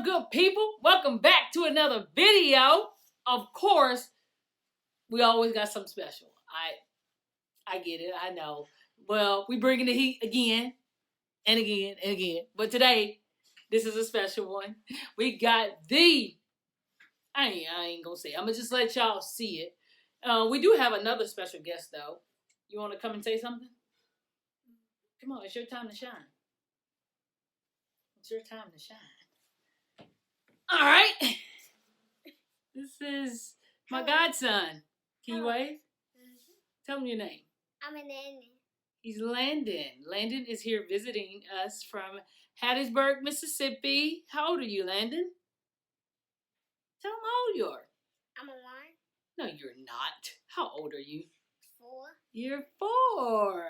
up, good people? Welcome back to another video. Of course, we always got something special. I get it. I know. Well, we bringing the heat again and again and again. But today, this is a special one. We got I ain't gonna say it. I'm gonna just let y'all see it. We do have another special guest though. You want to come and say something? Come on, it's your time to shine. It's your time to shine. All right. This is my godson. Can you wave? Tell him your name. I'm Landon. He's Landon. Landon is here visiting us from Hattiesburg, Mississippi. How old are you, Landon? Tell him how old you are. I'm 1. No, you're not. How old are you? 4. You're 4.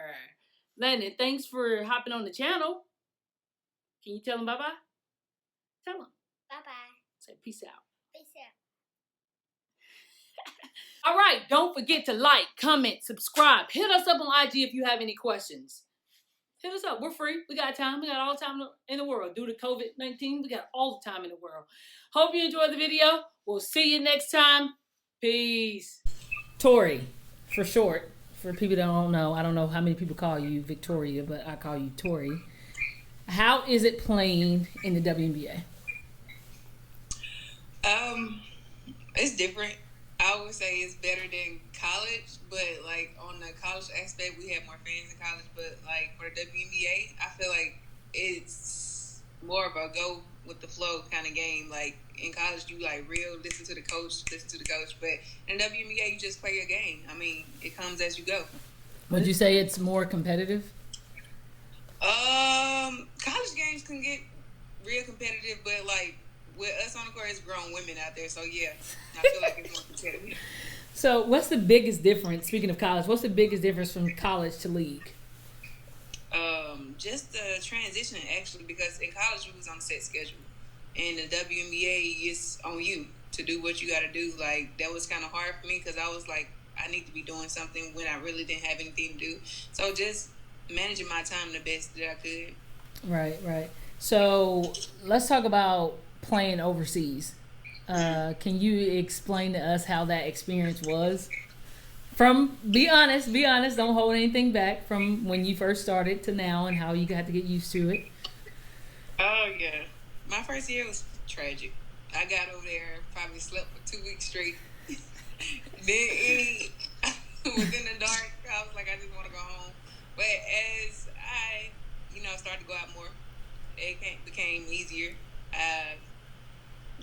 Landon, thanks for hopping on the channel. Can you tell him bye-bye? Tell him. Bye-bye. Say peace out. Peace out. All right, don't forget to like, comment, subscribe. Hit us up on IG if you have any questions. Hit us up. We're free. We got time. We got all the time in the world. Due to COVID-19, we got all the time in the world. Hope you enjoyed the video. We'll see you next time. Peace. Tori, for short. For people that don't know, I don't know how many people call you Victoria, but I call you Tori. How is it playing in the WNBA? It's different. I would say it's better than college, but like on the college aspect, we have more fans in college. But like for the WNBA, I feel like it's more of a go with the flow kind of game. Like in college, you like listen to the coach. But in the WNBA, you just play your game. I mean, it comes as you go. Would you say it's more competitive? College games can get real competitive, but like with us on the court, it's grown women out there. So yeah, I feel like it's more competitive. So what's the biggest difference, speaking of college, what's the biggest difference from college to league? Just the transition, actually, because in college, we was on a set schedule. And the WNBA is on you to do what you got to do. Like, that was kind of hard for me because I was like, I need to be doing something when I really didn't have anything to do. So just managing my time the best that I could. Right. So let's talk about playing overseas. Can you explain to us how that experience was? Be honest, don't hold anything back from when you first started to now and how you got to get used to it. Oh, yeah. My first year was tragic. I got over there, probably slept for 2 weeks straight. Then was in the dark. I was like, I just want to go home. But as I, started to go out more, it became easier. I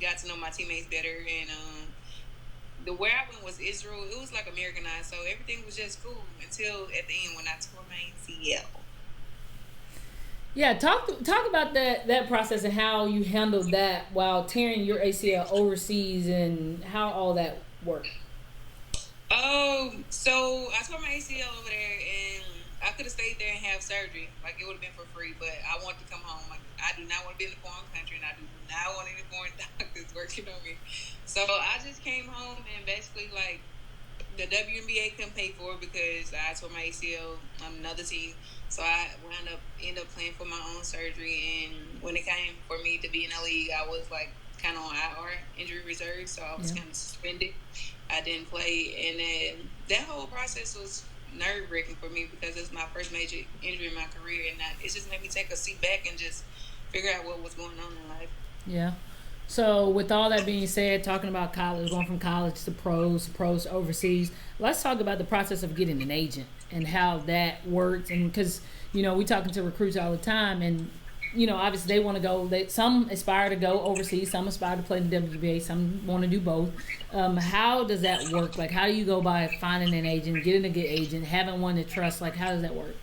got to know my teammates better, and where I went was Israel. It was like Americanized, so everything was just cool until at the end when I tore my ACL. Yeah, talk about that process and how you handled that while tearing your ACL overseas and how all that worked. So I tore my ACL over there, and I could have stayed there and have surgery. Like, it would have been for free, but I wanted to come home. Like, I do not want to be in a foreign country, and I do not want any foreign doctors working on me. So I just came home, and basically, like, the WNBA couldn't pay for it because I tore my ACL on another team. So I end up playing for my own surgery, and when it came for me to be in the league, I was like kind of on IR, injury reserve, so I was kind of suspended. I didn't play, and then that whole process was nerve-wracking for me because it's my first major injury in my career, and it just made me take a seat back and just figure out what was going on in life. Yeah. So with all that being said, talking about college, going from college to pros to overseas, let's talk about the process of getting an agent and how that works. And because, we talking to recruits all the time, and, obviously they want to go, some aspire to go overseas, some aspire to play in the WNBA, some want to do both. How does that work? Like, how do you go by finding an agent, getting a good agent, having one to trust? Like, how does that work?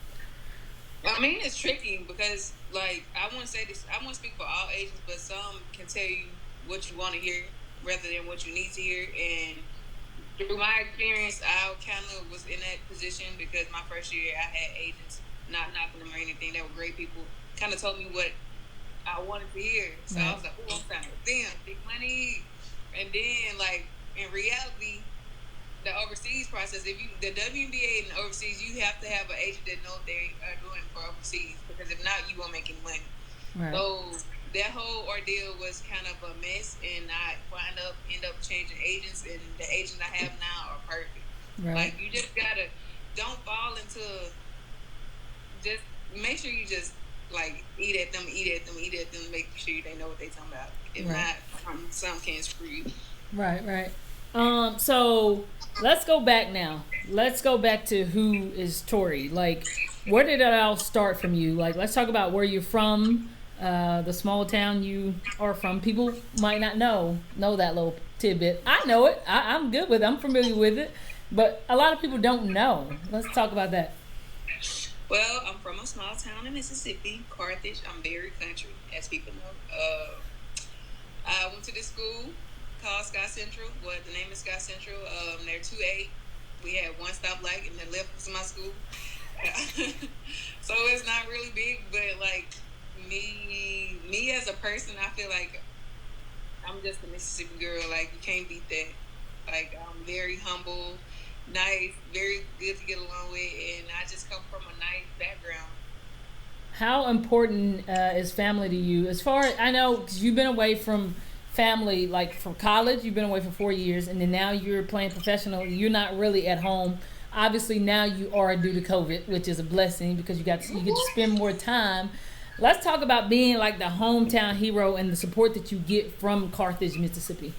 I mean, it's tricky because, like, I want to say this, I want to speak for all agents, but some can tell you what you want to hear rather than what you need to hear. And through my experience, I kind of was in that position because my first year I had agents, not knocking them or anything. They were great people, kind of told me what I wanted to hear. So I was like, oh, I'm signing with them, big money. And then, like, in reality, the overseas process, the WNBA and overseas, you have to have an agent that knows what they are doing for overseas, because if not, you won't make any money. Right. So that whole ordeal was kind of a mess, and I end up changing agents, and the agents I have now are perfect. Right. Like you just gotta don't fall into just make sure you just like eat at them, make sure they know what they talking about. If Right. not, some can screw you. Right, right. So let's go back now. Let's go back to who is Tori. Like, where did it all start from you? Like, let's talk about where you're from, the small town you are from. People might not know that little tidbit. I know it. I'm good with it. I'm familiar with it. But a lot of people don't know. Let's talk about that. Well, I'm from a small town in Mississippi, Carthage. I'm very country, as people know. I went to this school called Scott Central. Well, the name is Scott Central. They're 2A. We had one stoplight, and the left was my school. So it's not really big, but like me as a person, I feel like I'm just a Mississippi girl. Like you can't beat that. Like I'm very humble, nice, very good to get along with, and I just come from a nice background. How important is family to you? As far as I know, because you've been away from family, like from college, you've been away for 4 years, and then now you're playing professional. You're not really at home. Obviously, now you are due to COVID, which is a blessing because you get to spend more time. Let's talk about being like the hometown hero and the support that you get from Carthage, Mississippi.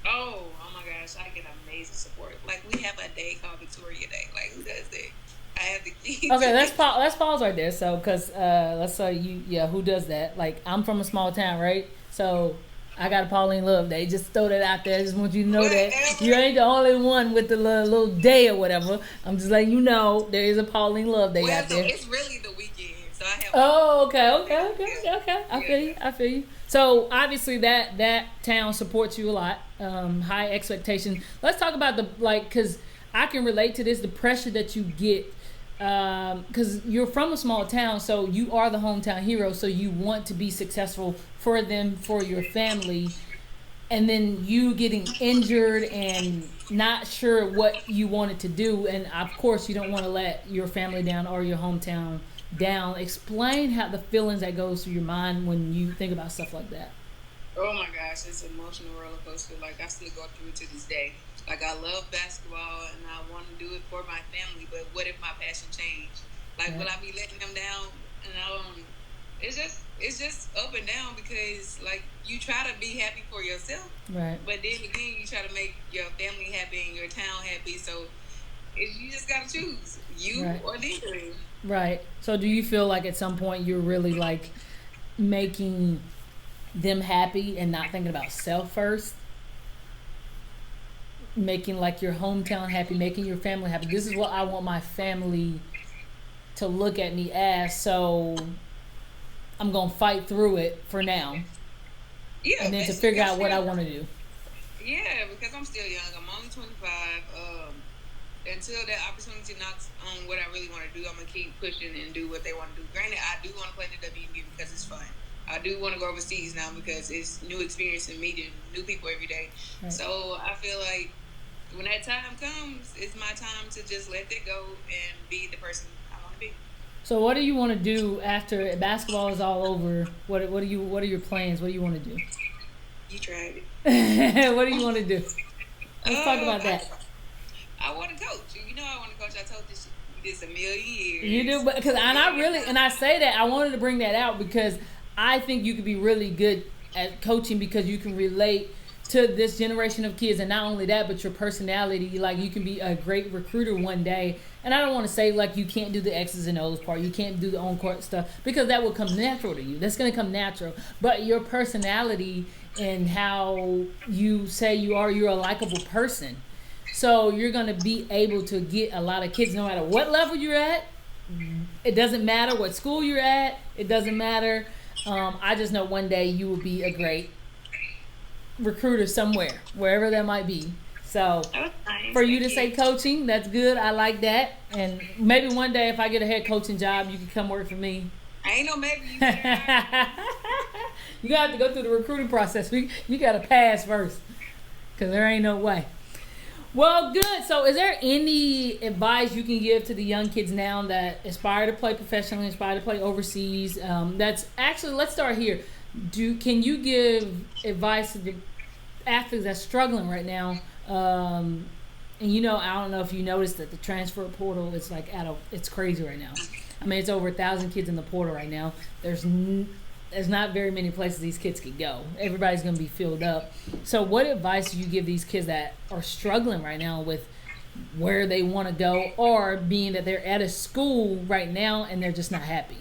Oh my gosh, I get amazing support. Like we have a day called Victoria Day. Like who does that? I have the keys. Okay, let's pause right there. So, because let's say who does that? Like, I'm from a small town, right? So, I got a Pauline Love Day. Just throw that out there. I just want you to know that you ain't the only one with the little day or whatever. I'm just letting you know there is a Pauline Love Day out there. It's really the weekend. So I have. Oh, okay. I feel you. So obviously that town supports you a lot. High expectations. Let's talk about because I can relate to this. The pressure that you get because you're from a small town, so you are the hometown hero, so you want to be successful for them, for your family, and then you getting injured and not sure what you wanted to do, and of course you don't want to let your family down or your hometown down. Explain how the feelings that goes through your mind when you think about stuff like that. Oh my gosh, it's an emotional roller coaster. Like I still go through it to this day. Like I love basketball and I want to do it for my family, but what if my passion changed? Like Right. will I be letting them down? And it's just up and down because like you try to be happy for yourself, Right. but then again you try to make your family happy and your town happy. So you just gotta choose you Right. or them. Right. So do you feel like at some point you're really like making them happy and not thinking about self first? Making like your hometown happy, making your family happy. This is what I want my family to look at me as, so I'm gonna fight through it for now, Yeah, and then to basically, figure I'm out what I still- want to do. Yeah, because I'm still young. I'm only 25. Until that opportunity knocks on what I really want to do, I'm gonna keep pushing and do what they want to do. Granted, I do want to play the WNBA because it's fun. I do want to go overseas now because it's new experience and meeting new people every day. Right. So I feel like when that time comes, it's my time to just let that go and be the person I want to be. So what do you want to do after basketball is all over? What are your plans? What do you want to do? You tried it. What do you want to do? Let's talk about that. I want to coach. You know I want to coach. I told this a million years. You do, but I say that I wanted to bring that out because I think you could be really good at coaching because you can relate to this generation of kids, and not only that, but your personality. Like you can be a great recruiter one day, and I don't want to say like you can't do the X's and O's part, you can't do the on court stuff because that will come natural to you. That's gonna come natural, but your personality and how you say you're a likable person. So you're going to be able to get a lot of kids no matter what level you're at. It doesn't matter what school you're at. It doesn't matter. I just know one day you will be a great recruiter somewhere, wherever that might be. So Nice. for you to say coaching, that's good. I like that. And maybe one day if I get a head coaching job, you can come work for me. I ain't no maybe. You got to go through the recruiting process. You got to pass first because there ain't no way. Well, good. So, is there any advice you can give to the young kids now that aspire to play professionally, aspire to play overseas? That's actually, let's start here. Can you give advice to the athletes that's struggling right now? And I don't know if you noticed that the transfer portal is like it's crazy right now. I mean, it's over 1,000 kids in the portal right now. There's not very many places these kids could go. Everybody's going to be filled up. So what advice do you give these kids that are struggling right now with where they want to go, or being that they're at a school right now and they're just not happy?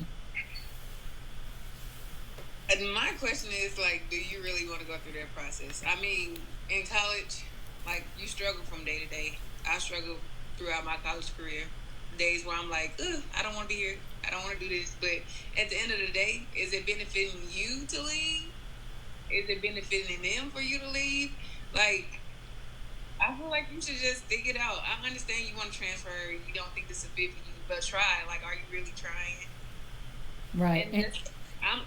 And my question is, like, do you really want to go through that process? I mean, in college, like, you struggle from day to day. I struggled throughout my college career. Days where I'm like, ugh, I don't want to be here. I don't want to do this. But at the end of the day, is it benefiting you to leave? Is it benefiting them for you to leave? Like, I feel like you should just stick it out. I understand you want to transfer. You don't think this is fit for you, but try. Like, are you really trying? Right. And I'm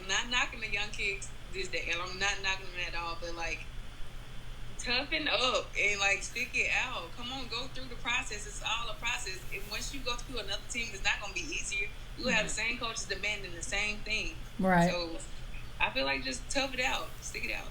not knocking the young kids this day, and I'm not knocking them at all. But like, toughen up and like stick it out. Come on, go through the process. It's all a process. And once you go through another team, it's not gonna be easier. You have the same coaches demanding the same thing. Right. So I feel like just tough it out, stick it out.